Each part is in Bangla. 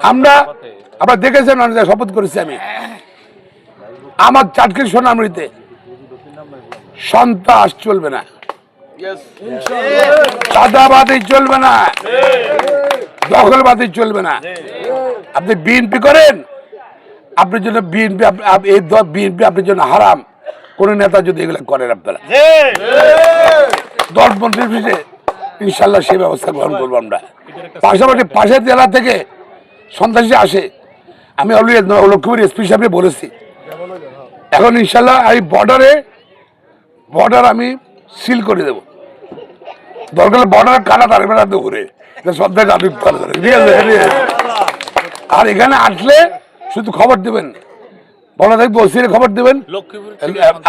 আপনারা দেখেছেন শপথ করেছি আমি আমার চাটকির সোনামৃতে সন্ত্রাস চলবে না, চাঁদাবাদী চলবে না, দখলবাদী চলবে না। আপনি বিএনপি করেন, আপনার জন্য বিএনপি আপনার জন্য হারাম। কোন নেতা যদি এগুলো করেন আপনারা দলমন্ত্রীর বিষয়ে ইনশাল্লাহ সেই ব্যবস্থা গ্রহণ করবো আমরা। পাশাপাশি পাশের জেলা থেকে সন্ত্রাসী আসে, আমি অলরেডি লক্ষ্মীপুর এসপি সাহেবকে বলেছি, এখন ইনশাল্লাহ এই বর্ডার আমি সিল করে দেবো। দরকার বর্ডার কাটা থাকবে না ঘুরে সব জায়গায় আপনি ঠিক আছে। আর এখানে আসলে শুধু খবর দেবেন, বলা থাকবে ওসির খবর দেবেন।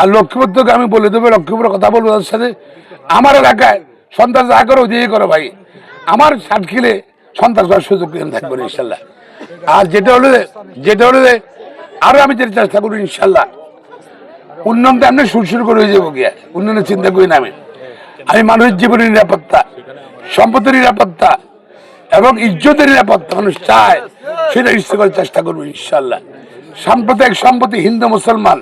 আর লক্ষ্মীপুর থেকে আমি বলে দেবো, লক্ষ্মীপুরের কথা বলবো তার সাথে। আমার এলাকায় সন্ত্রাস যা করো ওদিকে করো ভাই, আমার সাতখিলে সন্ত্রাস করার সুযোগ থাকবে না ইনশাল্লাহ। আর যেটা হলো আরো আমি যেটা চেষ্টা করবো ইনশাল্লাহ, উন্নয়নটা এমনি শুরু করে হয়ে যাবো গিয়া, উন্নয়নের চিন্তা করি না আমি মানুষের জীবনের নিরাপত্তা, সম্পদের নিরাপত্তা এবং ইজ্জতের নিরাপত্তা মানুষ চায়, সেটা নিশ্চয় করার চেষ্টা করবো ইনশাল্লাহ। সাম্প্রদায়িক সম্পত্তি হিন্দু মুসলমান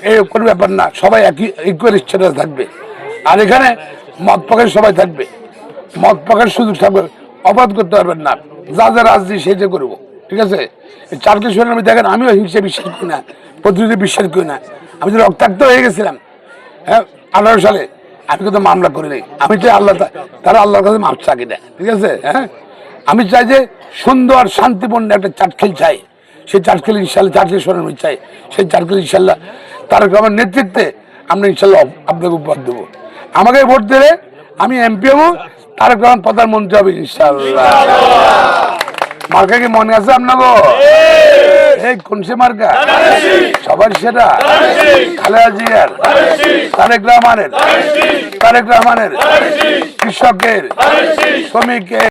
এই কোনো ব্যাপার না, সবাই একই ইকুয়াল স্ট্যাটাস থাকবে। আর এখানে মত পক্ষের সবাই থাকবে, মত পক্ষের সুযোগ থাকবে, অপরাধ করতে পারবেন না, যা যা রাজনীতি সেটা করবো, ঠিক আছে। চারটি শুনে আমি দেখেন, আমিও হিংসা বিশ্বাস করি না, প্রতিনিধি বিশ্বাস করি না। আমি তো রক্তাক্ত হয়ে গেছিলাম 18 সালে, আমি কিন্তু মামলা করি নাই। আমি চাই তারা আল্লাহর কাছে মাপ চাকি না, ঠিক আছে। আমি চাই যে সুন্দর শান্তিপূর্ণ একটা চাটখিল চাই, সেই চাটখিল ইনশাল্লাহ চাটখিল শোনানো চাই, সেই চাটখিল ইনশাল্লাহ তারেক রহমানের নেতৃত্বে আমরা ইনশাল্লাহ আপনাকে উপহার দেবো। আমাকে ভোট দিলে আমি এমপি হবো, তারেক রহমান প্রধানমন্ত্রী হবে ইনশাল্লাহ। মার্কা কি মনে আছে আপনাকে? এই কোন সে মার্কা? সবার সেটা খালেদা জিয়ার, তারেক রহমানের, কৃষকের, শ্রমিকের।